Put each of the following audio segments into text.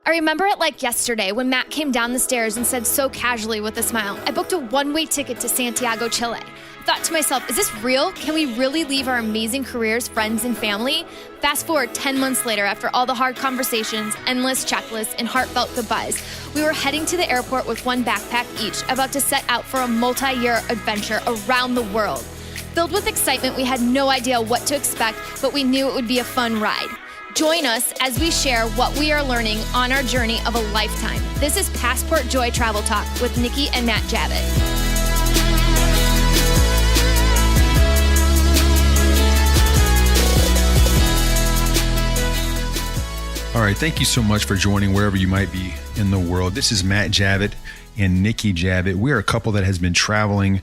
I remember it like yesterday when Matt came down the stairs and said so casually with a smile, I booked a one-way ticket to Santiago, Chile. I thought to myself, is this real? Can we really leave our amazing careers, friends, and family? Fast forward 10 months later, after all the hard conversations, endless checklists, and heartfelt goodbyes, we were heading to the airport with one backpack each, about to set out for a multi-year adventure around the world. Filled with excitement, we had no idea what to expect, but we knew it would be a fun ride. Join us as we share what we are learning on our journey of a lifetime. This is Passport Joy Travel Talk with Nikki and Matt Javitt. All right, thank you so much for joining wherever you might be in the world. This is Matt Javitt and Nikki Javitt. We are a couple that has been traveling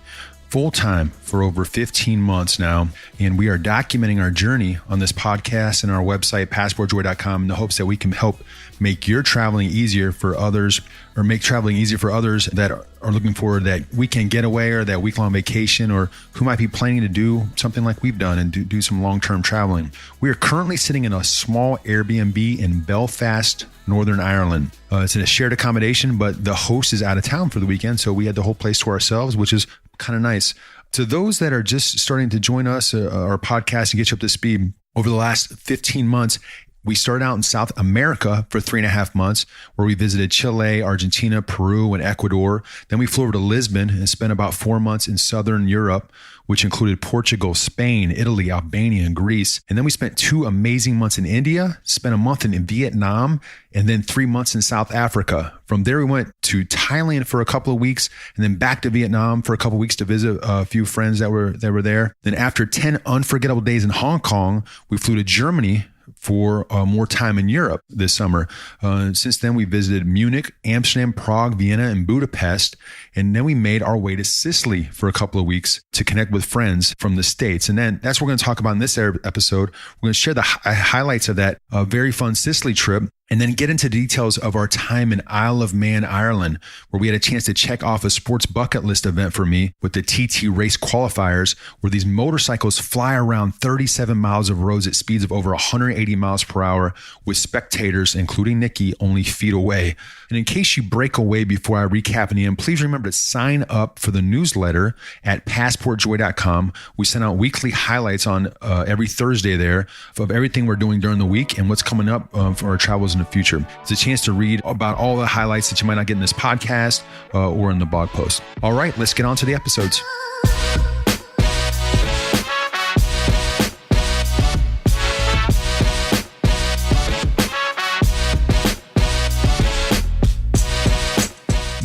full-time for over 15 months now, and we are documenting our journey on this podcast and our website, passportjoy.com, in the hopes that we can help make your traveling easier for others, or make traveling easier for others that are looking for that weekend getaway or that week-long vacation, or who might be planning to do something like we've done and do some long-term traveling. We are currently sitting in a small Airbnb in Belfast, Northern Ireland. It's in a shared accommodation, but the host is out of town for the weekend, so we had the whole place to ourselves, which is kind of nice. To those that are just starting to join us, our podcast, and get you up to speed, over the last 15 months, we started out in South America for 3.5 months, where we visited Chile, Argentina, Peru, and Ecuador. Then we flew over to Lisbon and spent about 4 months in Southern Europe, which included Portugal, Spain, Italy, Albania, and Greece. And then we spent 2 amazing months in India, spent a month in Vietnam, and then 3 months in South Africa. From there, we went to Thailand for a couple of weeks, and then back to Vietnam for a couple of weeks to visit a few friends that were there. Then after 10 unforgettable days in Hong Kong, we flew to Germany for more time in Europe this summer. Since then, we visited Munich, Amsterdam, Prague, Vienna, and Budapest. And then we made our way to Sicily for a couple of weeks to connect with friends from the States. And then that's what we're going to talk about in this episode. We're going to share the highlights of that very fun Sicily trip, and then get into details of our time in Isle of Man, Ireland, where we had a chance to check off a sports bucket list event for me with the TT Race Qualifiers, where these motorcycles fly around 37 miles of roads at speeds of over 180 miles per hour with spectators, including Nikki, only feet away. And in case you break away before I recap in the end, please remember to sign up for the newsletter at passportjoy.com. We send out weekly highlights on every Thursday there of everything we're doing during the week and what's coming up for our travels in the future. It's a chance to read about all the highlights that you might not get in this podcast or in the blog post. All right, let's get on to the episodes.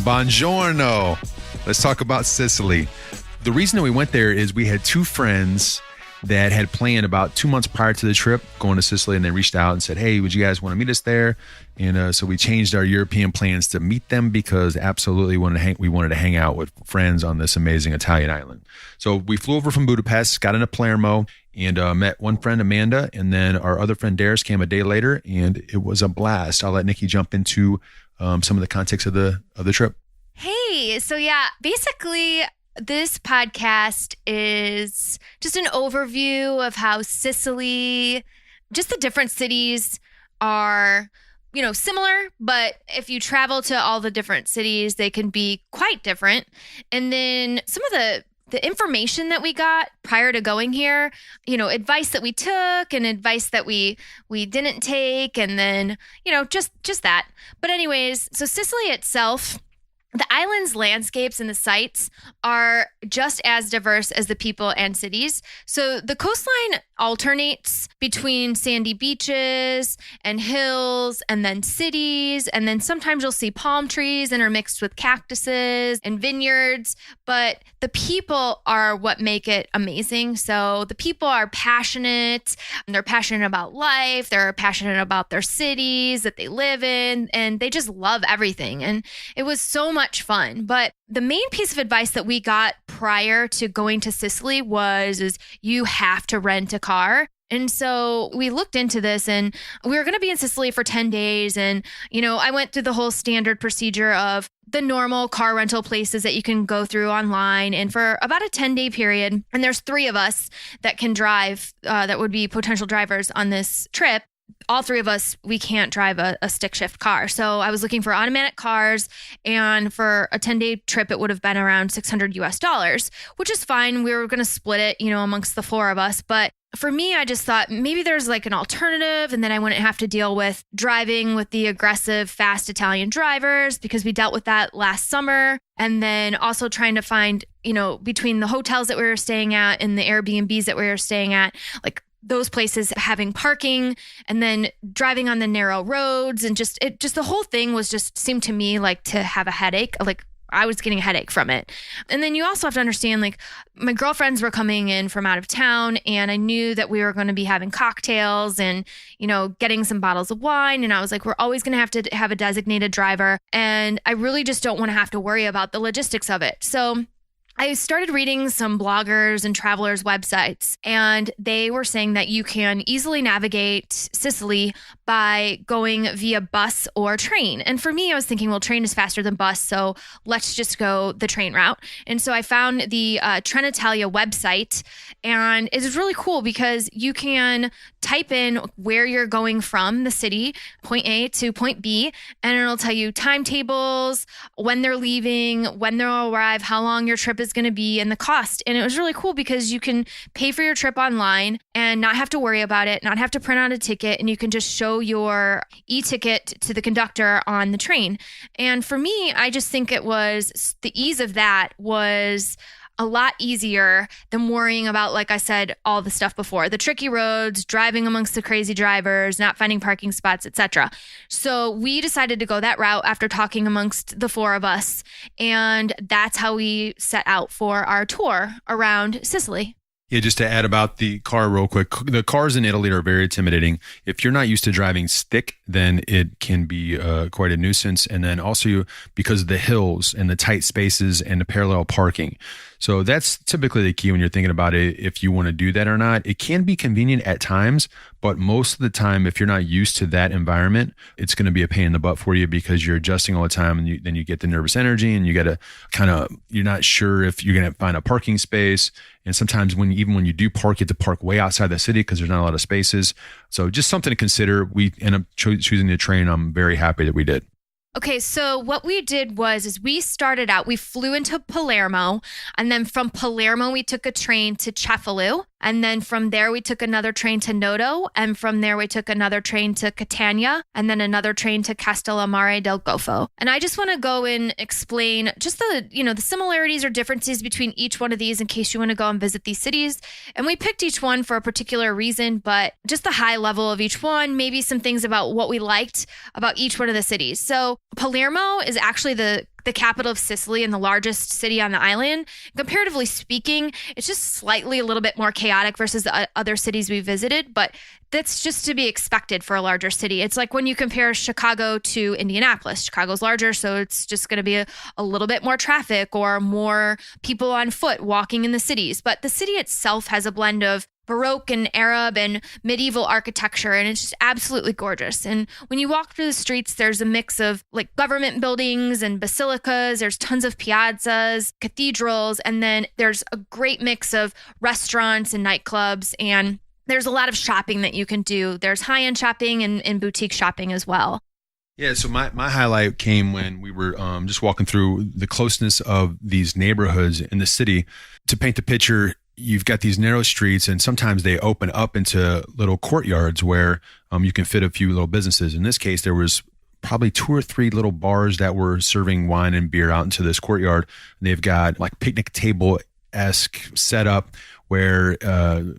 Buongiorno. Let's talk about Sicily. The reason that we went there is we had 2 friends that had planned about 2 months prior to the trip going to Sicily, and they reached out and said, hey, would you guys want to meet us there? And so we changed our European plans to meet them because absolutely we wanted to hang out with friends on this amazing Italian island. So we flew over from Budapest, got into Palermo, and met one friend, Amanda, and then our other friend, Darius, came a day later, and it was a blast. I'll let Nikki jump into some of the context of the trip. Hey, so yeah, basically this podcast is just an overview of how Sicily, just the different cities are, similar, but if you travel to all the different cities, they can be quite different. And then some of the information that we got prior to going here, advice that we took and advice that we didn't take, and then, just that. But anyways, so Sicily itself, the island's landscapes and the sites are just as diverse as the people and cities. So the coastline alternates between sandy beaches and hills and then cities. And then sometimes you'll see palm trees intermixed with cactuses and vineyards. But the people are what make it amazing. So the people are passionate. They're passionate about life. They're passionate about their cities that they live in. And they just love everything. And it was so much fun. But the main piece of advice that we got prior to going to Sicily is you have to rent a car. And so we looked into this, and we were going to be in Sicily for 10 days. And, I went through the whole standard procedure of the normal car rental places that you can go through online, and for about a 10-day period. And there's 3 of us that can drive, that would be potential drivers on this trip. all three of us, we can't drive a stick shift car. So I was looking for automatic cars, and for a 10-day trip, it would have been around $600, which is fine. We were going to split it, amongst the four of us. But for me, I just thought maybe there's like an alternative, and then I wouldn't have to deal with driving with the aggressive, fast Italian drivers, because we dealt with that last summer. And then also trying to find, between the hotels that we were staying at and the Airbnbs that we were staying at, like those places having parking, and then driving on the narrow roads, and just the whole thing was just seemed to me like to have a headache. Like I was getting a headache from it. And then you also have to understand, like, my girlfriends were coming in from out of town, and I knew that we were going to be having cocktails and, getting some bottles of wine. And I was like, we're always going to have a designated driver. And I really just don't want to have to worry about the logistics of it. So I started reading some bloggers and travelers' websites, and they were saying that you can easily navigate Sicily by going via bus or train. And for me, I was thinking, well, train is faster than bus, so let's just go the train route. And so I found the Trenitalia website, and it's really cool because you can type in where you're going from the city, point A to point B, and it'll tell you timetables, when they're leaving, when they'll arrive, how long your trip is going to be, and the cost. And it was really cool because you can pay for your trip online and not have to worry about it, not have to print out a ticket, and you can just show your e-ticket to the conductor on the train. And for me, I just think it was the ease of that was a lot easier than worrying about, like I said, all the stuff before, the tricky roads, driving amongst the crazy drivers, not finding parking spots, etc. So we decided to go that route after talking amongst the four of us. And that's how we set out for our tour around Sicily. Yeah, just to add about the car real quick. The cars in Italy are very intimidating. If you're not used to driving stick, then it can be quite a nuisance. And then also because of the hills and the tight spaces and the parallel parking. So that's typically the key when you're thinking about it, if you want to do that or not. It can be convenient at times, but most of the time, if you're not used to that environment, it's going to be a pain in the butt for you because you're adjusting all the time, and then you get the nervous energy, and you got to you're not sure if you're going to find a parking space. And sometimes even when you do park, you have to park way outside the city because there's not a lot of spaces. So just something to consider. We end up choosing the train. I'm very happy that we did. Okay, so what we did is we started out, we flew into Palermo, and then from Palermo, we took a train to Cefalù. And then from there, we took another train to Noto. And from there, we took another train to Catania, and then another train to Castellammare del Golfo. And I just want to go and explain just the similarities or differences between each one of these in case you want to go and visit these cities. And we picked each one for a particular reason, but just the high level of each one, maybe some things about what we liked about each one of the cities. So Palermo is actually the capital of Sicily and the largest city on the island. Comparatively speaking, it's just slightly a little bit more chaotic versus the other cities we visited, but that's just to be expected for a larger city. It's like when you compare Chicago to Indianapolis. Chicago's larger, so it's just going to be a little bit more traffic or more people on foot walking in the cities. But the city itself has a blend of Baroque and Arab and medieval architecture, and it's just absolutely gorgeous. And when you walk through the streets, there's a mix of like government buildings and basilicas. There's tons of piazzas, cathedrals, and then there's a great mix of restaurants and nightclubs, and there's a lot of shopping that you can do. There's high-end shopping and boutique shopping as well. Yeah, so my highlight came when we were just walking through the closeness of these neighborhoods in the city. To paint the picture, you've got these narrow streets, and sometimes they open up into little courtyards where you can fit a few little businesses. In this case, there was probably 2 or 3 little bars that were serving wine and beer out into this courtyard. And they've got like picnic table-esque setup where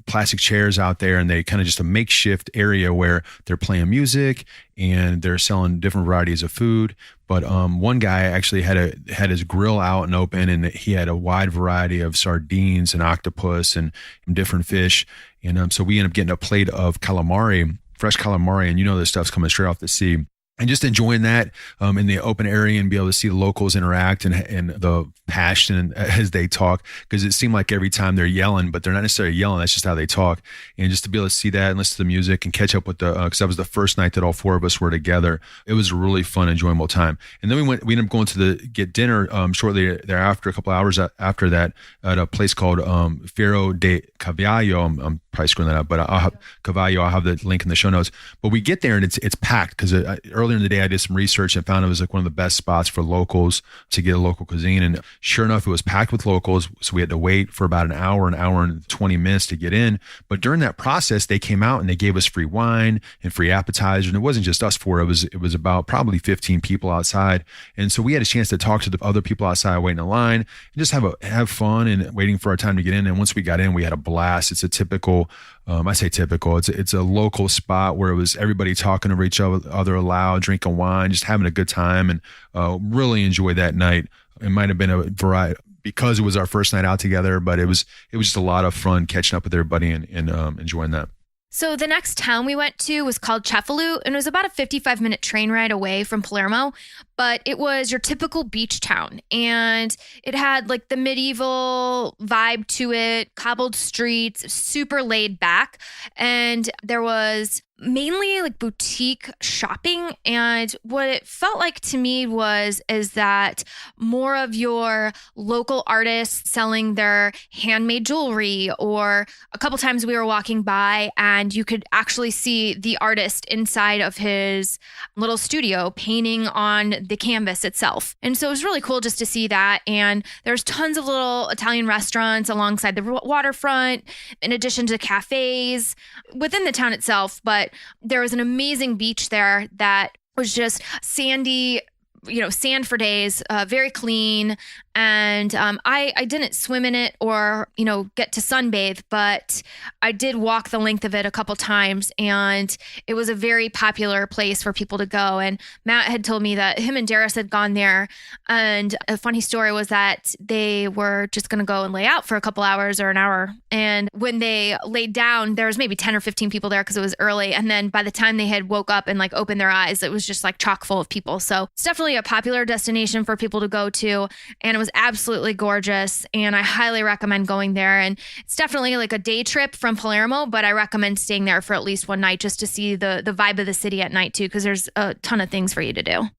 plastic chairs out there, and they kind of just a makeshift area where they're playing music and they're selling different varieties of food. But one guy actually had his grill out and open, and he had a wide variety of sardines and octopus and different fish. And so we ended up getting a plate of calamari, fresh calamari, and this stuff's coming straight off the sea. and just enjoying that in the open area and be able to see the locals interact and the passion as they talk, because it seemed like every time they're yelling, but they're not necessarily yelling. That's just how they talk. And just to be able to see that and listen to the music and catch up with because that was the first night that all four of us were together. It was a really fun, enjoyable time. And then we ended up going to get dinner shortly thereafter, a couple hours after that, at a place called Fiero de Cavallo. I'm probably screwing that up, but I'll have the link in the show notes. But we get there and it's packed, because earlier in the day I did some research and found it was like one of the best spots for locals to get a local cuisine. And sure enough, it was packed with locals. So we had to wait for about an hour and 20 minutes to get in. But during that process, they came out and they gave us free wine and free appetizers. And it wasn't just us four. It was about probably 15 people outside. And so we had a chance to talk to the other people outside waiting in line and just have fun and waiting for our time to get in. And once we got in, we had a blast. It's a typical, I say typical, it's a local spot where it was everybody talking over each other loud, drinking wine, just having a good time, and really enjoyed that night. It might have been a variety because it was our first night out together, but it was just a lot of fun catching up with everybody and enjoying that. So the next town we went to was called Cefalù, and it was about a 55-minute train ride away from Palermo, but it was your typical beach town, and it had like the medieval vibe to it, cobbled streets, super laid back, and there was mainly like boutique shopping. And what it felt like to me is that more of your local artists selling their handmade jewelry, or a couple times we were walking by and you could actually see the artist inside of his little studio painting on the canvas itself. And so it was really cool just to see that. And there's tons of little Italian restaurants alongside the waterfront, in addition to cafes within the town itself. But there was an amazing beach there that was just sandy, sand for days, very clean. And I didn't swim in it or, get to sunbathe, but I did walk the length of it a couple times, and it was a very popular place for people to go. And Matt had told me that him and Darius had gone there. And a funny story was that they were just going to go and lay out for a couple hours or an hour. And when they laid down, there was maybe 10 or 15 people there because it was early. And then by the time they had woke up and like opened their eyes, it was just like chock full of people. So it's definitely a popular destination for people to go to. And it was absolutely gorgeous, and I highly recommend going there. And it's definitely like a day trip from Palermo, but I recommend staying there for at least one night just to see the vibe of the city at night too, because there's a ton of things for you to do.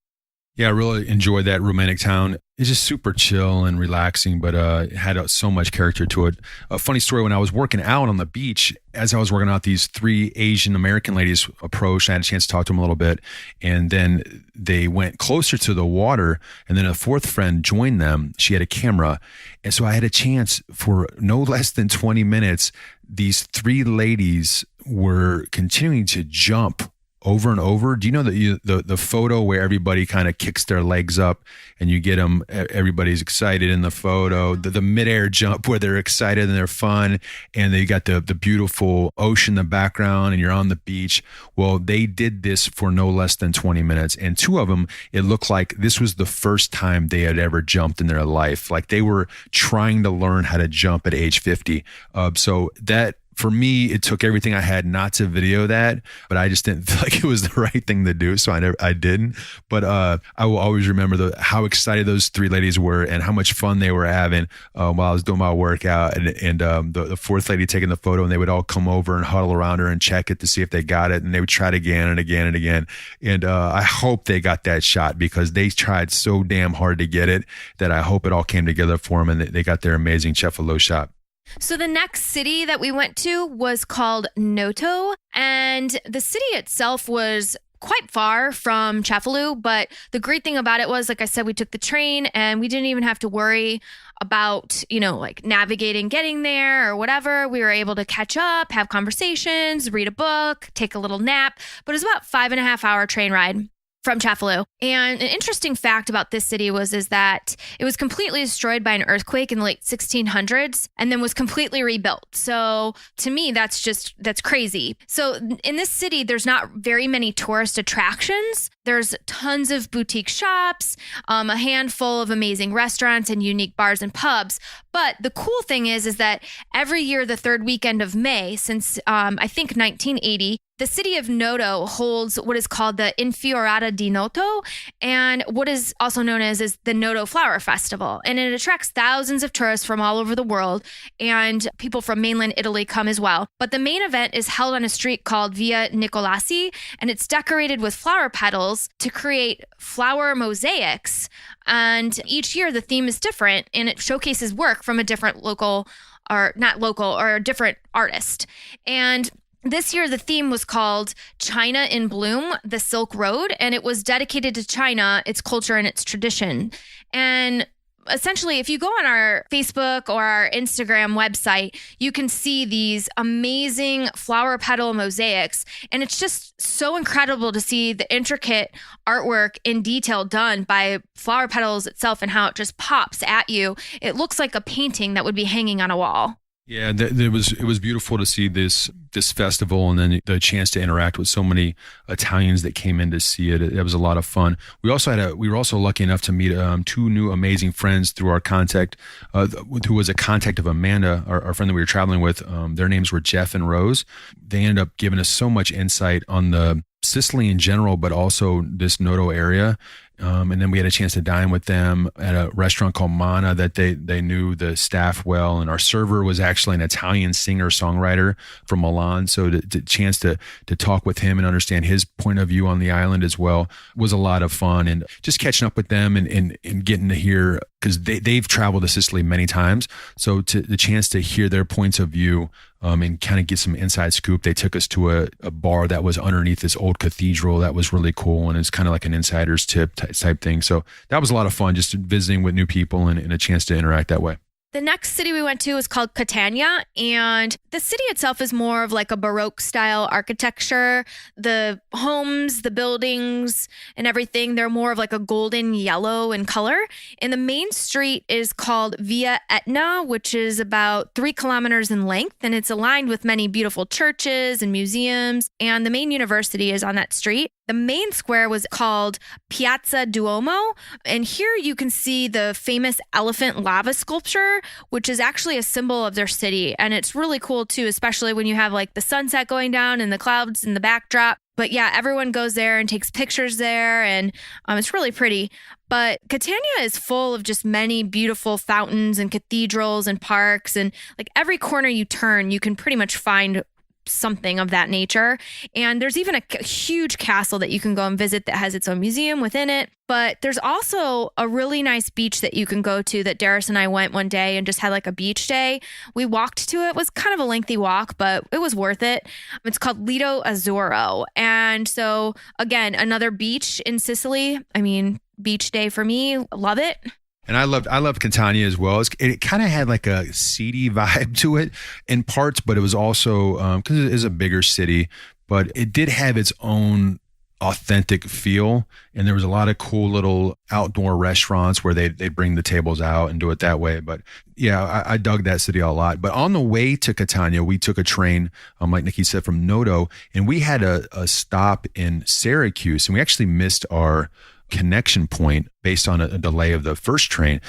Yeah, I really enjoyed that romantic town. It's just super chill and relaxing, but it had so much character to it. A funny story, when I was working out on the beach, as I was working out, these three Asian American ladies approached. I had a chance to talk to them a little bit, and then they went closer to the water, and then a fourth friend joined them. She had a camera, and so I had a chance for no less than 20 minutes. These three ladies were continuing to jump over and over. Do you know that the photo where everybody kind of kicks their legs up and you get them, everybody's excited in the photo, the midair jump where they're excited and they're fun, and they got the beautiful ocean in the background and you're on the beach. Well, they did this for no less than 20 minutes. And two of them, it looked like this was the first time they had ever jumped in their life. Like they were trying to learn how to jump at age 50. So that, for me, it took everything I had not to video that, but I just didn't feel like it was the right thing to do, so I didn't. But I will always remember how excited those three ladies were and how much fun they were having while I was doing my workout. And the fourth lady taking the photo, and they would all come over and huddle around her and check it to see if they got it, and they would try it again and again and again. And I hope they got that shot, because they tried so damn hard to get it that I hope it all came together for them and they got their amazing Cefalù shot. So the next city that we went to was called Noto, and the city itself was quite far from Cefalù, but the great thing about it was, like I said, we took the train and we didn't even have to worry about, like navigating, getting there or whatever. We were able to catch up, have conversations, read a book, take a little nap, but it was about 5.5-hour train ride from Cefalù. And an interesting fact about this city is that it was completely destroyed by an earthquake in the late 1600s and then was completely rebuilt. So to me, that's crazy. So in this city, there's not very many tourist attractions. There's tons of boutique shops, a handful of amazing restaurants and unique bars and pubs. But the cool thing is that every year, the third weekend of May, since I think 1980, The city of Noto holds what is called the Infiorata di Noto, and what is also known as the Noto Flower Festival. And it attracts thousands of tourists from all over the world, and people from mainland Italy come as well. But the main event is held on a street called Via Nicolasi, and it's decorated with flower petals to create flower mosaics. And each year the theme is different, and it showcases work from a different different artist. And this year, the theme was called China in Bloom, the Silk Road, and it was dedicated to China, its culture, and its tradition. And essentially, if you go on our Facebook or our Instagram website, you can see these amazing flower petal mosaics. And it's just so incredible to see the intricate artwork in detail done by flower petals itself and how it just pops at you. It looks like a painting that would be hanging on a wall. Yeah, it was beautiful to see this festival, and then the chance to interact with so many Italians that came in to see it. It was a lot of fun. We were also lucky enough to meet two new amazing friends through our contact, who was a contact of Amanda, our friend that we were traveling with. Their names were Jeff and Rose. They ended up giving us so much insight on the Sicily in general, but also this Noto area. And then we had a chance to dine with them at a restaurant called Mana that they knew the staff well. And our server was actually an Italian singer-songwriter from Milan. So the chance to talk with him and understand his point of view on the island as well was a lot of fun. And just catching up with them and getting to hear, because they've traveled to Sicily many times. So the chance to hear their points of view and kind of get some inside scoop. They took us to a bar that was underneath this old cathedral that was really cool, and it's kind of like an insider's tip type thing. So that was a lot of fun, just visiting with new people and a chance to interact that way. The next city we went to was called Catania, and the city itself is more of like a Baroque style architecture. The homes, the buildings, and everything, they're more of like a golden yellow in color. And the main street is called Via Etna, which is about 3 kilometers in length, and it's aligned with many beautiful churches and museums. And the main university is on that street. The main square was called Piazza Duomo, and here you can see the famous elephant lava sculpture, which is actually a symbol of their city. And it's really cool too, especially when you have like the sunset going down and the clouds in the backdrop. But yeah, everyone goes there and takes pictures there, and it's really pretty. But Catania is full of just many beautiful fountains and cathedrals and parks, and like every corner you turn, you can pretty much find something of that nature. And there's even a huge castle that you can go and visit that has its own museum within it. But there's also a really nice beach that you can go to that Darius and I went one day and just had like a beach day. We walked to it. It was kind of a lengthy walk, but it was worth it. It's called Lido Azzurro. And so again, another beach in Sicily. I mean, beach day for me. Love it. And I loved Catania as well. It kind of had like a seedy vibe to it in parts, but it was also, because it is a bigger city, but it did have its own authentic feel. And there was a lot of cool little outdoor restaurants where they bring the tables out and do it that way. But yeah, I dug that city a lot. But on the way to Catania, we took a train, like Nikki said, from Noto, and we had a stop in Syracuse, and we actually missed our connection point based on a delay of the first train.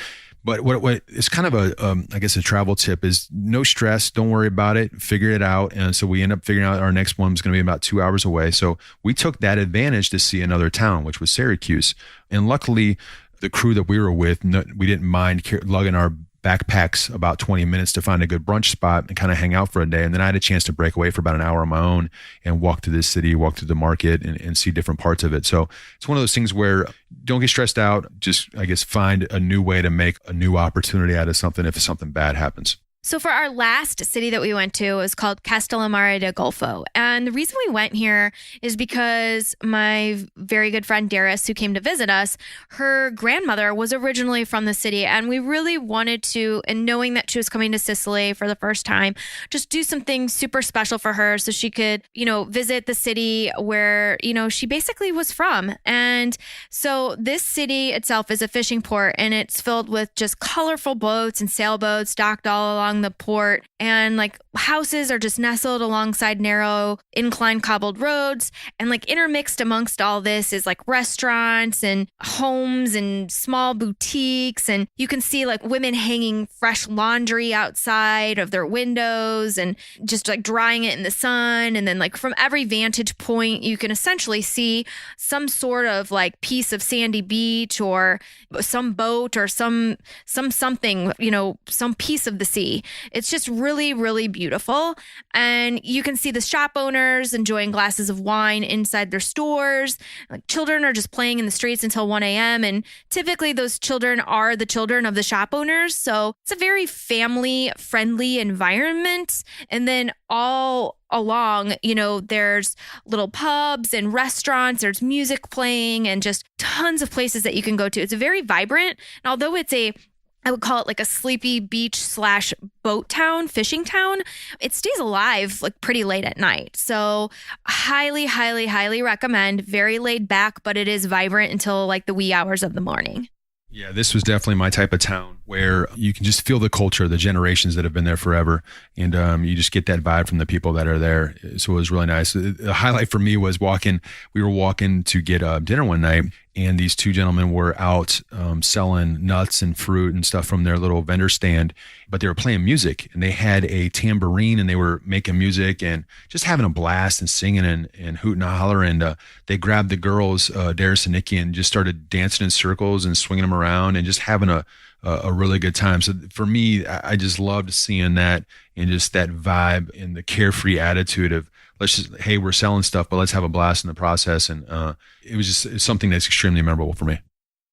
But what is kind of I guess a travel tip is no stress. Don't worry about it. Figure it out. And so we end up figuring out our next one was going to be about 2 hours away. So we took that advantage to see another town, which was Syracuse. And luckily, the crew that we were with, we didn't mind lugging our backpacks about 20 minutes to find a good brunch spot and kind of hang out for a day. And then I had a chance to break away for about an hour on my own and walk through this city, walk through the market and see different parts of it. So it's one of those things where don't get stressed out. Just, I guess, find a new way to make a new opportunity out of something if something bad happens. So for our last city that we went to was called Castellammare del Golfo. And the reason we went here is because my very good friend Darius, who came to visit us, her grandmother was originally from the city. And we really wanted to, and knowing that she was coming to Sicily for the first time, just do something super special for her so she could, visit the city where, she basically was from. And so this city itself is a fishing port, and it's filled with just colorful boats and sailboats docked all along along the port, and like houses are just nestled alongside narrow incline cobbled roads, and like intermixed amongst all this is like restaurants and homes and small boutiques, and you can see like women hanging fresh laundry outside of their windows and just like drying it in the sun. And then like from every vantage point you can essentially see some sort of like piece of sandy beach or some boat or something, some piece of the sea. It's just really, really beautiful. And you can see the shop owners enjoying glasses of wine inside their stores. Like children are just playing in the streets until 1 a.m. And typically those children are the children of the shop owners. So it's a very family friendly environment. And then all along, there's little pubs and restaurants, there's music playing, and just tons of places that you can go to. It's very vibrant. And although I would call it like a sleepy beach / boat town, fishing town, it stays alive like pretty late at night. So highly, highly, highly recommend. Very laid back, but it is vibrant until like the wee hours of the morning. Yeah, this was definitely my type of town where you can just feel the culture, the generations that have been there forever. And you just get that vibe from the people that are there. So it was really nice. The highlight for me was we were walking to get dinner one night, and these two gentlemen were out selling nuts and fruit and stuff from their little vendor stand, but they were playing music, and they had a tambourine, and they were making music and just having a blast and singing and hooting and hollering. And they grabbed the girls, Darius and Nikki, and just started dancing in circles and swinging them around and just having a really good time. So for me, I just loved seeing that, and just that vibe and the carefree attitude of, hey, we're selling stuff, but let's have a blast in the process. And it's something that's extremely memorable for me.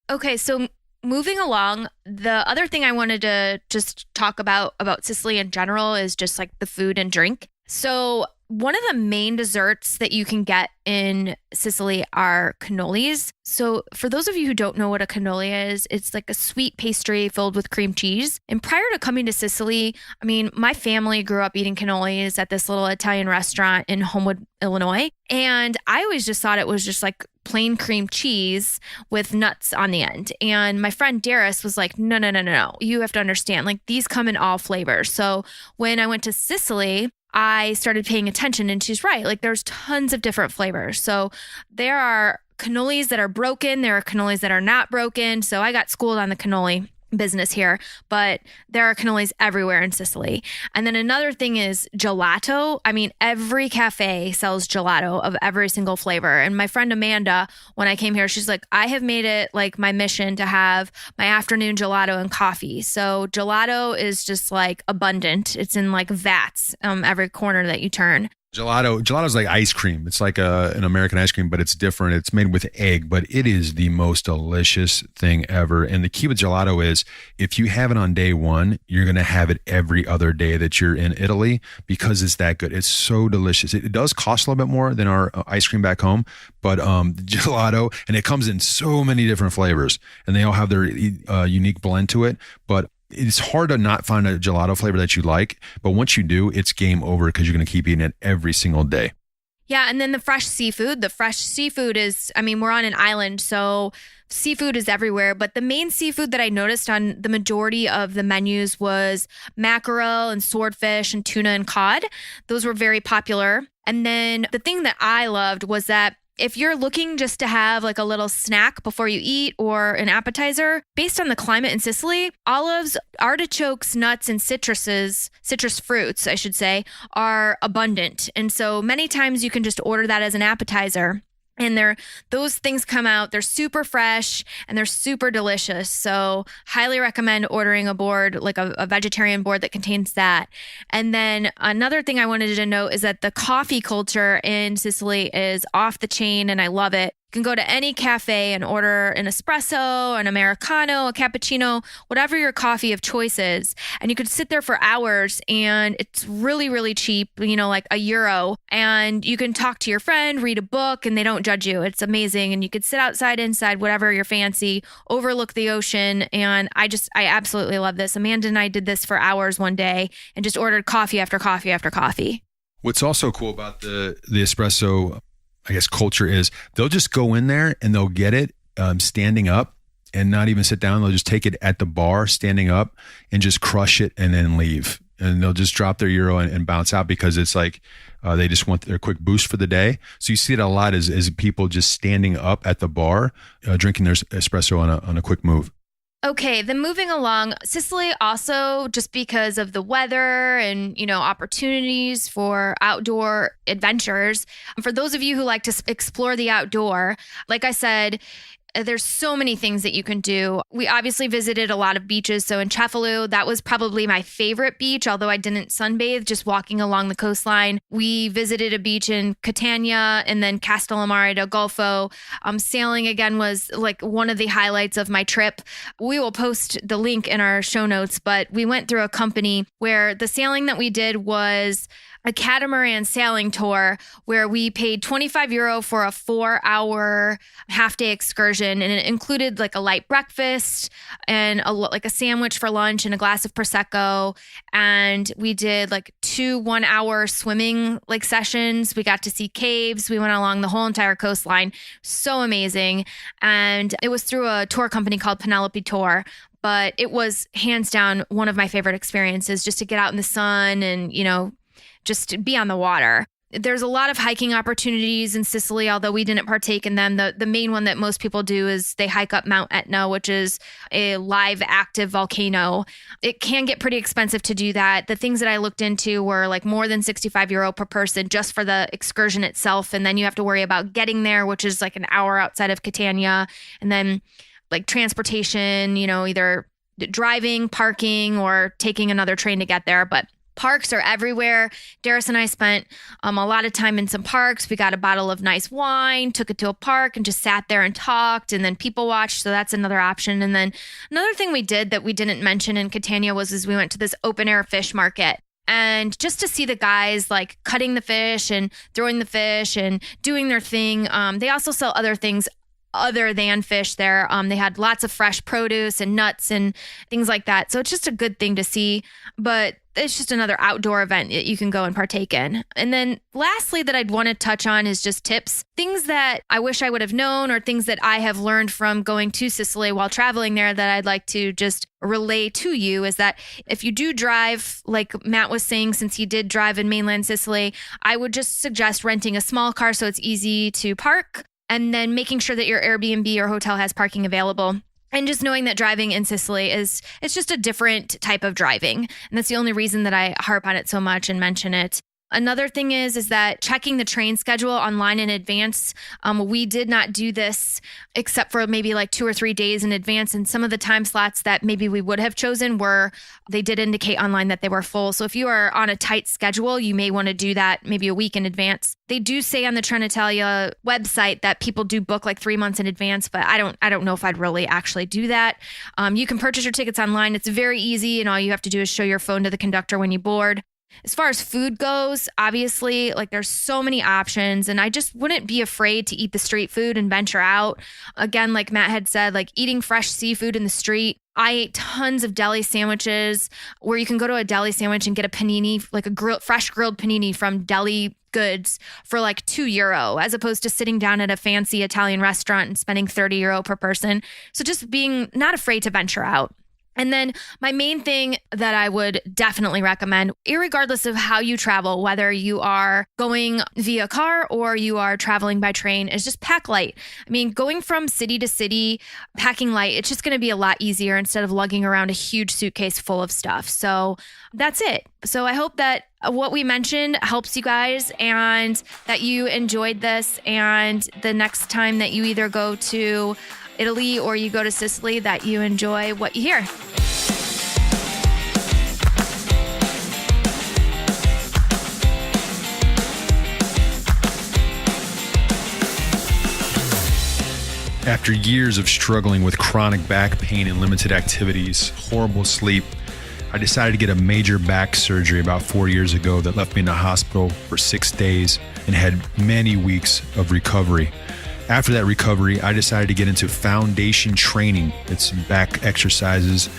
Okay, so moving along, the other thing I wanted to just talk about Sicily in general is just like the food and drink. So one of the main desserts that you can get in Sicily are cannolis. So for those of you who don't know what a cannoli is, it's like a sweet pastry filled with cream cheese. And prior to coming to Sicily, my family grew up eating cannolis at this little Italian restaurant in Homewood, Illinois. And I always just thought it was just like plain cream cheese with nuts on the end. And my friend Darius was like, no. You have to understand, like these come in all flavors. So when I went to Sicily, I started paying attention, and she's right. Like there's tons of different flavors. So there are cannolis that are broken. There are cannolis that are not broken. So I got schooled on the cannoli business here, but there are cannolis everywhere in Sicily. And then another thing is gelato. Every cafe sells gelato of every single flavor. And my friend Amanda, when I came here, she's like, I have made it like my mission to have my afternoon gelato and coffee. So gelato is just like abundant. It's in like vats every corner that you turn. Gelato is like ice cream. It's like an American ice cream, but it's different. It's made with egg, but it is the most delicious thing ever. And the key with gelato is if you have it on day one, you're going to have it every other day that you're in Italy because it's that good. It's so delicious. It does cost a little bit more than our ice cream back home, but gelato, and it comes in so many different flavors, and they all have their unique blend to it. But it's hard to not find a gelato flavor that you like, but once you do, it's game over because you're going to keep eating it every single day. Yeah, and then the fresh seafood. The fresh seafood is, we're on an island, so seafood is everywhere. But the main seafood that I noticed on the majority of the menus was mackerel and swordfish and tuna and cod. Those were very popular. And then the thing that I loved was that if you're looking just to have like a little snack before you eat or an appetizer, based on the climate in Sicily, olives, artichokes, nuts, and citrus fruits, I should say, are abundant. And so many times you can just order that as an appetizer. And those things come out, they're super fresh and they're super delicious. So highly recommend ordering a board, like a vegetarian board that contains that. And then another thing I wanted to note is that the coffee culture in Sicily is off the chain, and I love it. You can go to any cafe and order an espresso, an Americano, a cappuccino, whatever your coffee of choice is. And you could sit there for hours, and it's really, really cheap, like €1. And you can talk to your friend, read a book, and they don't judge you. It's amazing. And you could sit outside, inside, whatever your fancy, overlook the ocean. And I absolutely love this. Amanda and I did this for hours one day and just ordered coffee after coffee after coffee. What's also cool about the espresso, I guess, culture is they'll just go in there and they'll get it standing up and not even sit down. They'll just take it at the bar standing up and just crush it and then leave. and they'll just drop their euro and bounce out because it's like they just want their quick boost for the day. So you see it a lot as people just standing up at the bar, drinking their espresso on a quick move. Okay, then moving along, Sicily also, just because of the weather and, opportunities for outdoor adventures. For those of you who like to explore the outdoor, like I said, there's so many things that you can do. We obviously visited a lot of beaches. So in Cefalù, that was probably my favorite beach, although I didn't sunbathe, just walking along the coastline. We visited a beach in Catania and then Castellammare del Golfo. Sailing again was like one of the highlights of my trip. We will post the link in our show notes, but we went through a company where the sailing that we did was a catamaran sailing tour where we paid €25 for a 4-hour half-day excursion, and it included like a light breakfast and a sandwich for lunch and a glass of prosecco. And we did like 2 1-hour swimming sessions. We got to see caves. We went along the whole entire coastline. So amazing. And it was through a tour company called Penelope Tour. But it was hands down one of my favorite experiences, just to get out in the sun and, just be on the water. There's a lot of hiking opportunities in Sicily, although we didn't partake in them. The main one that most people do is they hike up Mount Etna, which is a live active volcano. It can get pretty expensive to do that. The things that I looked into were like more than €65 per person just for the excursion itself. And then you have to worry about getting there, which is like an hour outside of Catania. And then like transportation, either driving, parking, or taking another train to get there. But parks are everywhere. Darius and I spent a lot of time in some parks. We got a bottle of nice wine, took it to a park and just sat there and talked, and then people watched. So that's another option. And then another thing we did that we didn't mention in Catania was we went to this open air fish market. And just to see the guys like cutting the fish and throwing the fish and doing their thing. They also sell other things other than fish there. They had lots of fresh produce and nuts and things like that. So it's just a good thing to see, but it's just another outdoor event that you can go and partake in. And then lastly that I'd want to touch on is just tips, things that I wish I would have known or things that I have learned from going to Sicily while traveling there that I'd like to just relay to you is that if you do drive, like Matt was saying, since he did drive in mainland Sicily, I would just suggest renting a small car so it's easy to park. And then making sure that your Airbnb or hotel has parking available. And just knowing that driving in Sicily it's just a different type of driving. And that's the only reason that I harp on it so much and mention it. Another thing is that checking the train schedule online in advance. We did not do this except for maybe like 2 or 3 days in advance. And some of the time slots that maybe we would have chosen they did indicate online that they were full. So if you are on a tight schedule, you may want to do that maybe a week in advance. They do say on the Trenitalia website that people do book like 3 months in advance, but I don't know if I'd really actually do that. You can purchase your tickets online. It's very easy, and all you have to do is show your phone to the conductor when you board. As far as food goes, obviously, like there's so many options, and I just wouldn't be afraid to eat the street food and venture out. Again, like Matt had said, like eating fresh seafood in the street. I ate tons of deli sandwiches where you can go to a deli sandwich and get a panini, like a fresh grilled panini from Deli Goods for like €2, as opposed to sitting down at a fancy Italian restaurant and spending €30 per person. So just being not afraid to venture out. And then my main thing that I would definitely recommend, irregardless of how you travel, whether you are going via car or you are traveling by train, is just pack light. I mean, going from city to city, packing light, it's just going to be a lot easier instead of lugging around a huge suitcase full of stuff. So that's it. So I hope that what we mentioned helps you guys and that you enjoyed this. And the next time that you either go to Italy or you go to Sicily, that you enjoy what you hear. After years of struggling with chronic back pain and limited activities, horrible sleep, I decided to get a major back surgery about 4 years ago that left me in the hospital for 6 days and had many weeks of recovery. After that recovery, I decided to get into foundation training. It's back exercises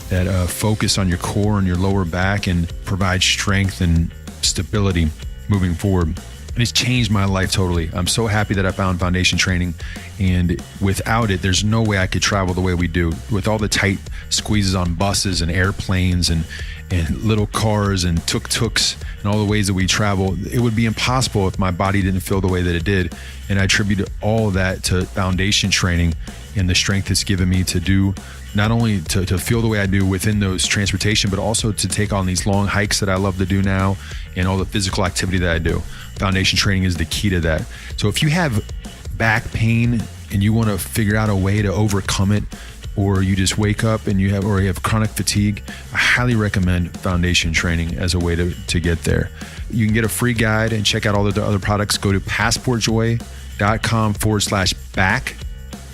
that focus on your core and your lower back and provide strength and stability moving forward. And it's changed my life totally. I'm so happy that I found foundation training. And without it, there's no way I could travel the way we do. With all the tight squeezes on buses and airplanes and little cars and tuk-tuks and all the ways that we travel, it would be impossible if my body didn't feel the way that it did. And I attribute all of that to foundation training and the strength it's given me to do, not only to feel the way I do within those transportation, but also to take on these long hikes that I love to do now and all the physical activity that I do. Foundation training is the key to that. So if you have back pain and you want to figure out a way to overcome it, or you just wake up and you have chronic fatigue, I highly recommend foundation training as a way to get there. You can get a free guide and check out all the other products. Go to passportjoy.com/back,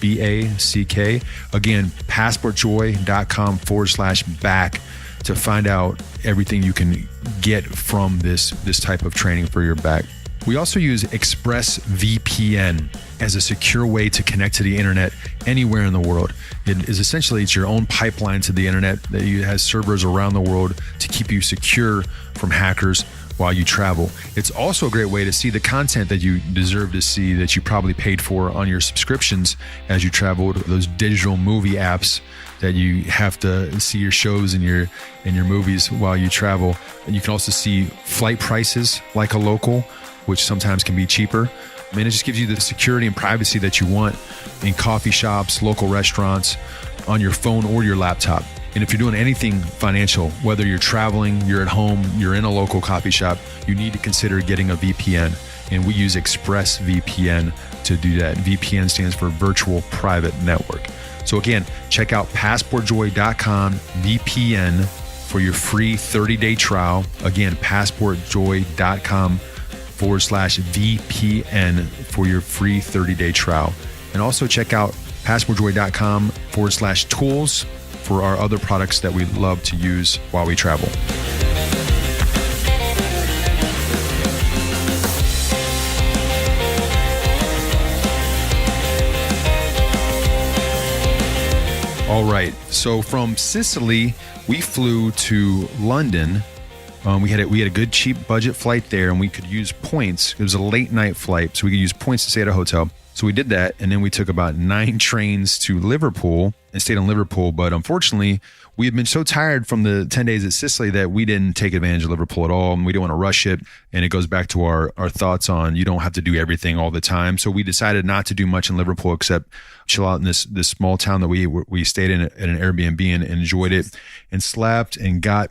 BACK. Again, passportjoy.com/back to find out everything you can get from this type of training for your back. We also use ExpressVPN as a secure way to connect to the internet anywhere in the world. It's your own pipeline to the internet that has servers around the world to keep you secure from hackers while you travel. It's also a great way to see the content that you deserve to see, that you probably paid for on your subscriptions as you travel, those digital movie apps that you have to see your shows and your movies while you travel. And you can also see flight prices like a local, which sometimes can be cheaper. I mean, it just gives you the security and privacy that you want in coffee shops, local restaurants, on your phone or your laptop. And if you're doing anything financial, whether you're traveling, you're at home, you're in a local coffee shop, you need to consider getting a VPN. And we use ExpressVPN to do that. VPN stands for Virtual Private Network. So again, check out passportjoy.com VPN for your free 30-day trial. Again, passportjoy.com/VPN for your free 30-day trial. And also check out passportjoy.com/tools for our other products that we love to use while we travel. All right, so from Sicily, we flew to London. We had a good cheap budget flight there, and we could use points. It was a late night flight, so we could use points to stay at a hotel. So we did that, and then we took about 9 trains to Liverpool and stayed in Liverpool. But unfortunately, we had been so tired from the 10 days at Sicily that we didn't take advantage of Liverpool at all, and we didn't want to rush it. And it goes back to our thoughts on you don't have to do everything all the time. So we decided not to do much in Liverpool except chill out in this small town that we stayed in at an Airbnb and enjoyed it and slept and got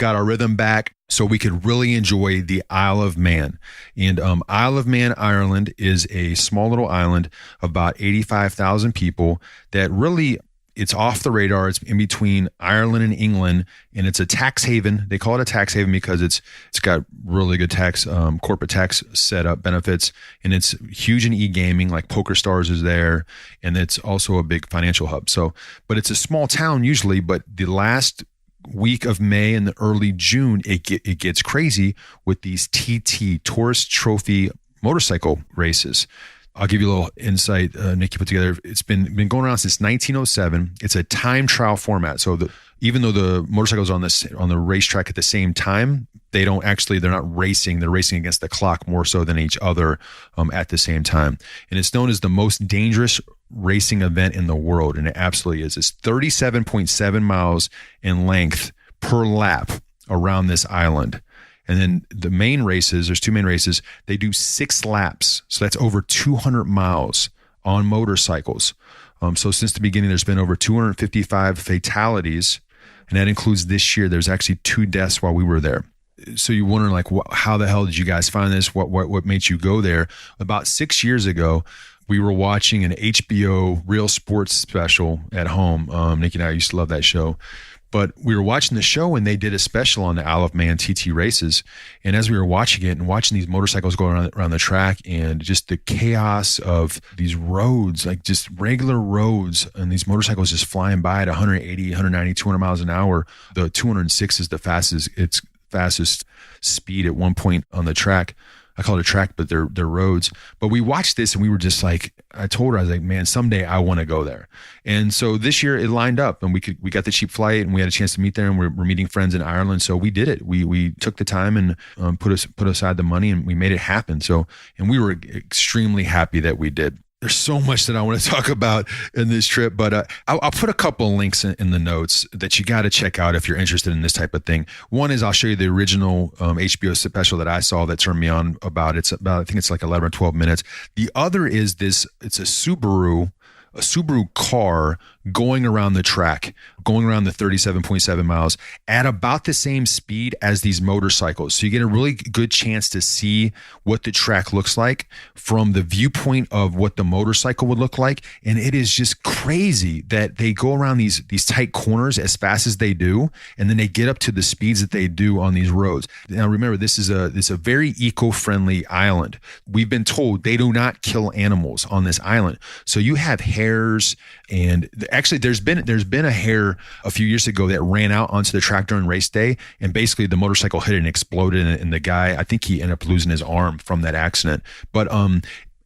our rhythm back so we could really enjoy the Isle of Man. And Isle of Man, Ireland is a small little island of about 85,000 people that really, it's off the radar. It's in between Ireland and England, and it's a tax haven. They call it a tax haven because it's got really good tax, corporate tax setup benefits, and it's huge in e-gaming, like PokerStars is there, and it's also a big financial hub. So, but it's a small town usually, but the last week of May and the early June, it gets crazy with these TT, Tourist Trophy motorcycle races. I'll give you a little insight Nikki put together. It's been going around since 1907. It's a time trial format. So even though the motorcycles on the racetrack at the same time, they're not racing. They're racing against the clock more so than each other at the same time. And it's known as the most dangerous racing event in the world. And it absolutely is. It's 37.7 miles in length per lap around this island. And then the main races, there's 2 main races, they do 6 laps. So that's over 200 miles on motorcycles. So since the beginning, there's been over 255 fatalities. And that includes this year. There's actually 2 deaths while we were there. So you're wondering, like, how the hell did you guys find this? What made you go there? About 6 years ago, we were watching an HBO Real Sports special at home. Nikki and I used to love that show. But we were watching the show and they did a special on the Isle of Man TT races. And as we were watching it and watching these motorcycles go around the track and just the chaos of these roads, like just regular roads, and these motorcycles just flying by at 180, 190, 200 miles an hour. The 206 is the fastest speed at one point on the track. I call it a track, but they're roads. But we watched this and we were just like, I told her, I was like, man, someday I want to go there. And so this year it lined up and we got the cheap flight and we had a chance to meet there, and we're meeting friends in Ireland. So we did it. We took the time and put aside the money and we made it happen. So, and we were extremely happy that we did. There's so much that I want to talk about in this trip, but I'll put a couple of links in the notes that you got to check out if you're interested in this type of thing. One is I'll show you the original HBO special that I saw that turned me on about. It's about, I think it's like 11 or 12 minutes. The other is this, it's a Subaru car going around the track, going around the 37.7 miles at about the same speed as these motorcycles. So you get a really good chance to see what the track looks like from the viewpoint of what the motorcycle would look like. And it is just crazy that they go around these tight corners as fast as they do, and then they get up to the speeds that they do on these roads. Now remember, this is a very eco-friendly island. We've been told they do not kill animals on this island. So you have hares, and actually there's been a hare a few years ago that ran out onto the track during race day, and basically the motorcycle hit it and exploded, and the guy, I think he ended up losing his arm from that accident. But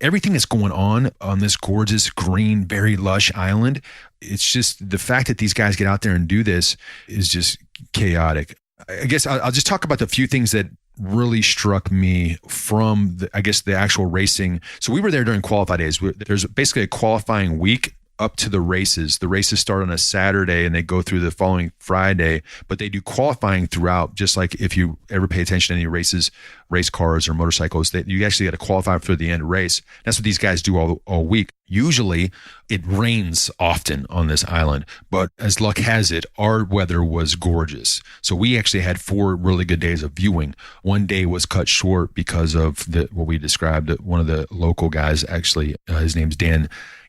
everything that's going on this gorgeous green, very lush island, it's just the fact that these guys get out there and do this is just chaotic. I guess I'll just talk about the few things that really struck me from the actual racing. So we were there during qualify days. There's basically a qualifying week up to the races. The races start on a Saturday and they go through the following Friday, but they do qualifying throughout. Just like if you ever pay attention to any races, race cars or motorcycles, that you actually got to qualify for the end race. That's what these guys do all week. Usually it rains often on this island, but as luck has it, our weather was gorgeous. So we actually had 4 really good days of viewing. One day was cut short because of what we described. One of the local guys, actually, his name's Dan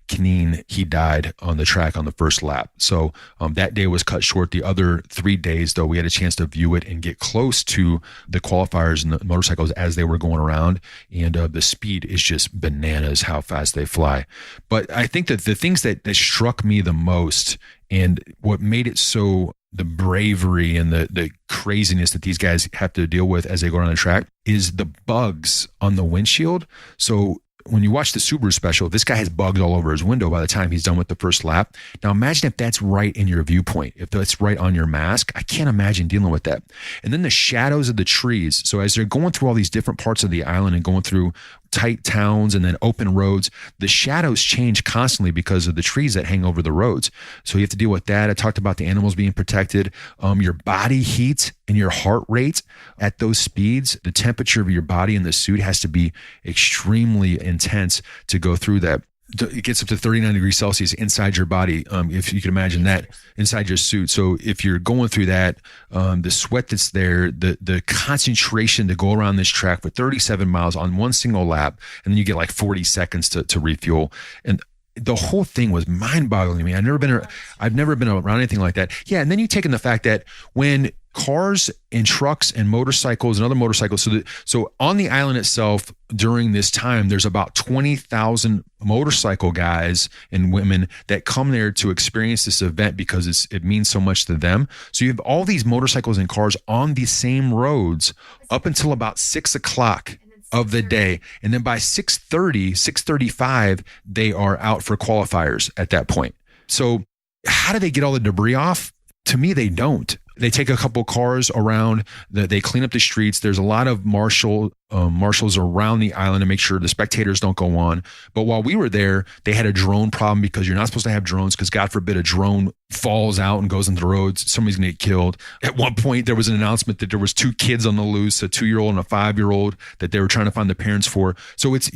Kneen, he died on the track on the first lap. So that day was cut short. The other 3 days, though, we had a chance to view it and get close to the qualifiers and the motorcycles as they were going around. And the speed is just bananas how fast they fly. But I think that the things that struck me the most and what made it so, the bravery and the craziness that these guys have to deal with as they go around the track, is the bugs on the windshield. So when you watch the Subaru special, this guy has bugs all over his window by the time he's done with the first lap. Now imagine if that's right in your viewpoint, if that's right on your mask. I can't imagine dealing with that. And then the shadows of the trees. So as they're going through all these different parts of the island and going through tight towns and then open roads, the shadows change constantly because of the trees that hang over the roads. So you have to deal with that. I talked about the animals being protected, your body heat and your heart rate at those speeds. The temperature of your body in the suit has to be extremely intense to go through that. It gets up to 39 degrees Celsius inside your body, if you can imagine that, inside your suit. So if you're going through that, the sweat that's there, the concentration to go around this track for 37 miles on one single lap, and then you get like 40 seconds to refuel. And the whole thing was mind-boggling to me. I've never been around anything like that. Yeah, and then you take in the fact that when cars and trucks and motorcycles and other motorcycles, so on the island itself during this time, there's about 20,000 motorcycle guys and women that come there to experience this event because it means so much to them. So you have all these motorcycles and cars on the same roads up until about 6 o'clock of the day. And then by 6:35, they are out for qualifiers at that point. So how do they get all the debris off? To me, they don't. They take a couple cars around, they clean up the streets. There's a lot of marshals around the island to make sure the spectators don't go on. But while we were there, they had a drone problem because you're not supposed to have drones because God forbid a drone falls out and goes into the roads. Somebody's going to get killed. At one point, there was an announcement that there was 2 kids on the loose, a 2-year-old and a 5-year-old that they were trying to find the parents for. So it's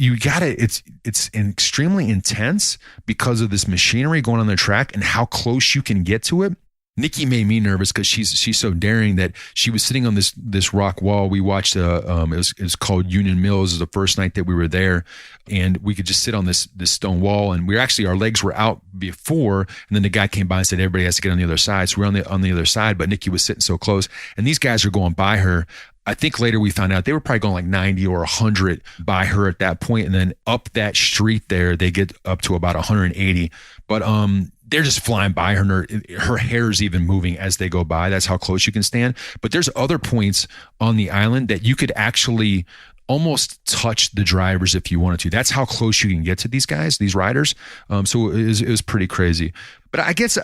extremely intense because of this machinery going on the track and how close you can get to it. Nikki made me nervous because she's so daring that she was sitting on this rock wall. We watched it was called Union Mills. It was the first night that we were there, and we could just sit on this stone wall. And our legs were out before, and then the guy came by and said everybody has to get on the other side. So we're on the other side, but Nikki was sitting so close, and these guys are going by her. I think later we found out they were probably going like 90 or 100 by her at that point, and then up that street there they get up to about 180. But they're just flying by her. Her hair is even moving as they go by. That's how close you can stand. But there's other points on the island that you could actually almost touch the drivers if you wanted to. That's how close you can get to these guys, these riders. So it was pretty crazy. But I guess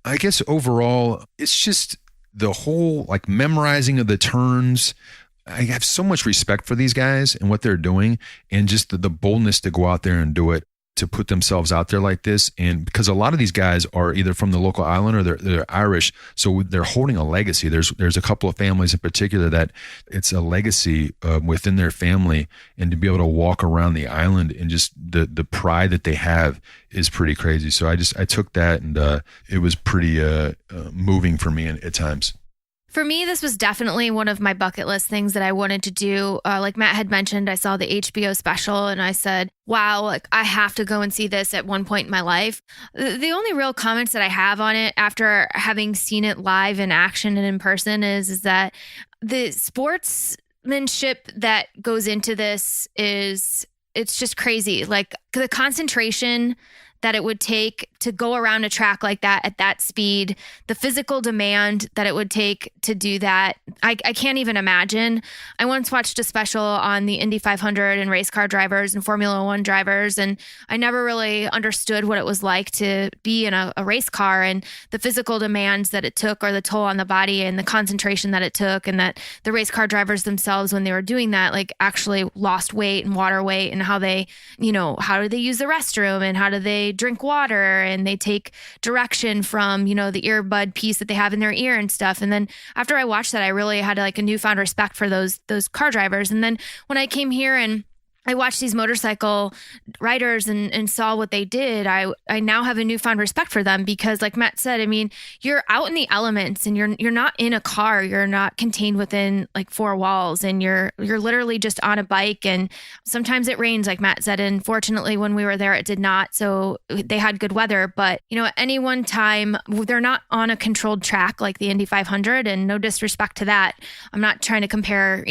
I guess overall, it's just the whole like memorizing of the turns. I have so much respect for these guys and what they're doing, and just the boldness to go out there and do it, to put themselves out there like this. And because a lot of these guys are either from the local island or they're Irish, so they're holding a legacy. There's a couple of families in particular that it's a legacy within their family, and to be able to walk around the island and just the pride that they have is pretty crazy. So I took that, and it was pretty moving for me at times. For me, this was definitely one of my bucket list things that I wanted to do. Like Matt had mentioned, I saw the HBO special and I said, wow, like I have to go and see this at one point in my life. The only real comments that I have on it after having seen it live in action and in person is that the sportsmanship that goes into this it's just crazy. Like the concentration that it would take to go around a track like that at that speed, the physical demand that it would take to do that, I can't even imagine. I once watched a special on the Indy 500 and race car drivers and Formula One drivers, and I never really understood what it was like to be in a race car and the physical demands that it took, or the toll on the body and the concentration that it took, and that the race car drivers themselves, when they were doing that, like actually lost weight and water weight, and how they, how do they use the restroom and how do they drink water, and they take direction from, the earbud piece that they have in their ear and stuff. And then after I watched that, I really had like a newfound respect for those car drivers. And then when I came here and I watched these motorcycle riders and saw what they did, I now have a newfound respect for them, because like Matt said, I mean, you're out in the elements and you're not in a car, you're not contained within like four walls, and you're literally just on a bike. And sometimes it rains, like Matt said, and fortunately when we were there, it did not. So they had good weather, but at any one time, they're not on a controlled track like the Indy 500, and no disrespect to that. I'm not trying to compare,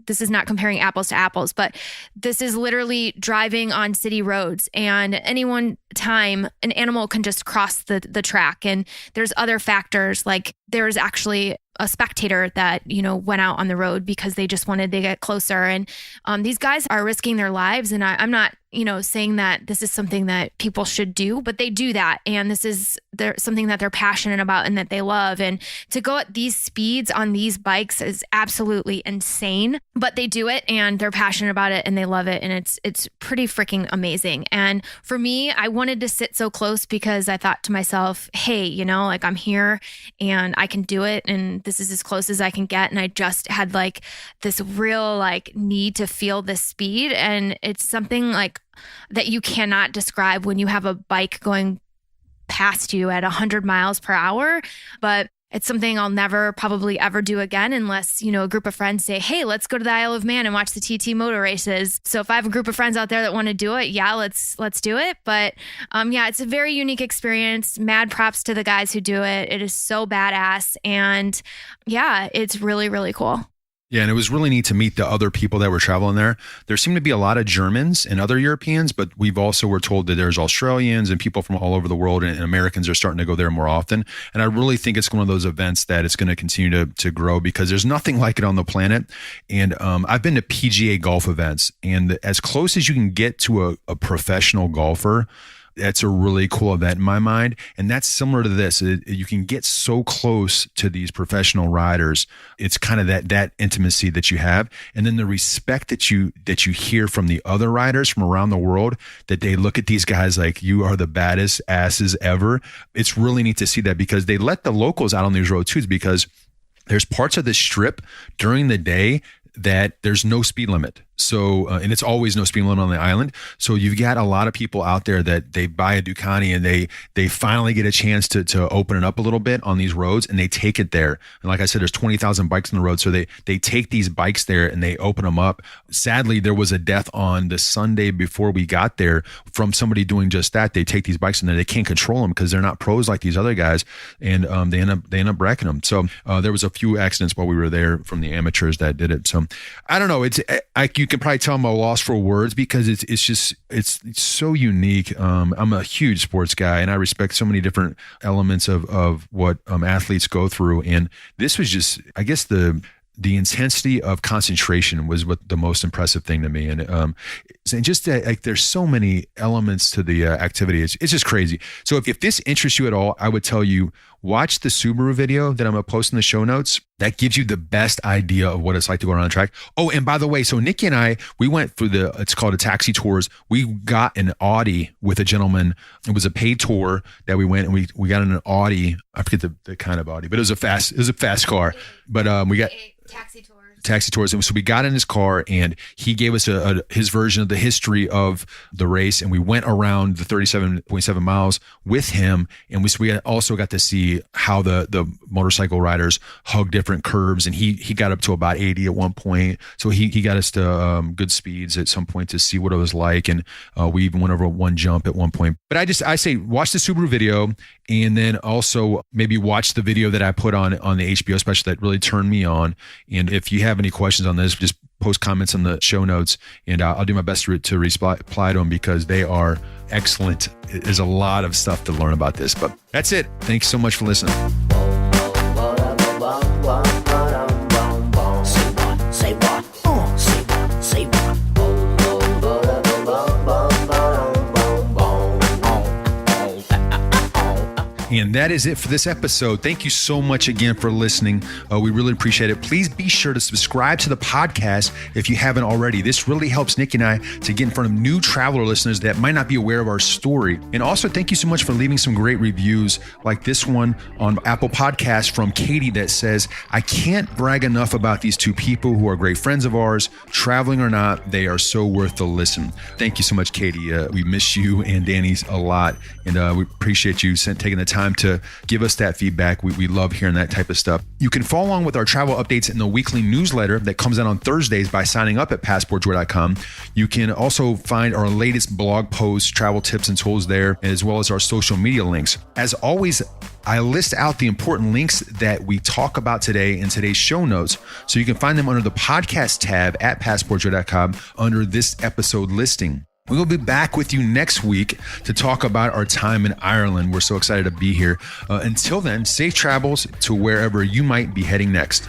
this is not comparing apples to apples, but this is literally driving on city roads, and at any one time an animal can just cross the track. And there's other factors, like there's actually a spectator that, went out on the road because they just wanted to get closer. And these guys are risking their lives. And I'm not, saying that this is something that people should do, but they do that. And this is something that they're passionate about and that they love. And to go at these speeds on these bikes is absolutely insane, but they do it and they're passionate about it and they love it. And it's pretty freaking amazing. And for me, I wanted to sit so close because I thought to myself, hey, like I'm here and I can do it. And this is as close as I can get. And I just had like this real like need to feel this speed. And it's something like that you cannot describe when you have a bike going past you at 100 miles per hour. But it's something I'll never probably ever do again unless, a group of friends say, hey, let's go to the Isle of Man and watch the TT motor races. So if I have a group of friends out there that want to do it, yeah, let's do it. But it's a very unique experience. Mad props to the guys who do it. It is so badass. And yeah, it's really, really cool. Yeah, and it was really neat to meet the other people that were traveling there. There seemed to be a lot of Germans and other Europeans, but we've also were told that there's Australians and people from all over the world, and Americans are starting to go there more often. And I really think it's one of those events that it's going to continue to grow, because there's nothing like it on the planet. And I've been to PGA golf events, and as close as you can get to a professional golfer, that's a really cool event in my mind. And that's similar to this. You can get so close to these professional riders. It's kind of that intimacy that you have. And then the respect that you hear from the other riders from around the world, that they look at these guys like, you are the baddest asses ever. It's really neat to see that, because they let the locals out on these roads too, because there's parts of the strip during the day that there's no speed limit. So, and it's always no speed limit on the island. So you've got a lot of people out there that they buy a Ducati and they finally get a chance to open it up a little bit on these roads, and they take it there. And like I said, there's 20,000 bikes on the road. So they take these bikes there and they open them up. Sadly, there was a death on the Sunday before we got there from somebody doing just that. They take these bikes and they can't control them because they're not pros like these other guys. And they end up wrecking them. So there was a few accidents while we were there from the amateurs that did it. So I don't know. You can probably tell I'm a loss for words, because it's so unique. I'm a huge sports guy, and I respect so many different elements of what athletes go through. And this was just, I guess, the the intensity of concentration was what the most impressive thing to me. And just that, like, there's so many elements to the activity. It's just crazy. So if this interests you at all, I would tell you, watch the Subaru video that I'm going to post in the show notes. That gives you the best idea of what it's like to go around the track. Oh, and by the way, so Nikki and I, we went through it's called a taxi tours. We got an Audi with a gentleman. It was a paid tour that we went, and we got in an Audi. I forget the kind of Audi, but it was a fast car. But we got taxi tours. And so we got in his car, and he gave us his version of the history of the race. And we went around the 37.7 miles with him. And we also got to see how the motorcycle riders hug different curves. And he got up to about 80 at one point. So he got us to good speeds at some point to see what it was like. And we even went over one jump at one point. But I say, watch the Subaru video, and then also maybe watch the video that I put on the HBO special that really turned me on. And if you have any questions on this, just post comments on the show notes, and I'll do my best to reply to them, because they are excellent. There's a lot of stuff to learn about this, but that's it. Thanks so much for listening. And that is it for this episode. Thank you so much again for listening. We really appreciate it. Please be sure to subscribe to the podcast if you haven't already. This really helps Nick and I to get in front of new traveler listeners that might not be aware of our story. And also, thank you so much for leaving some great reviews, like this one on Apple Podcasts from Katie that says, "I can't brag enough about these two people who are great friends of ours. Traveling or not, they are so worth the listen." Thank you so much, Katie. We miss you and Danny's a lot, and we appreciate you taking the time to give us that feedback. We love hearing that type of stuff. You can follow along with our travel updates in the weekly newsletter that comes out on Thursdays by signing up at passportjoy.com. You can also find our latest blog posts, travel tips and tools there, as well as our social media links. As always, I list out the important links that we talk about today in today's show notes, so you can find them under the podcast tab at passportjoy.com under this episode listing. We will be back with you next week to talk about our time in Ireland. We're so excited to be here. Until then, safe travels to wherever you might be heading next.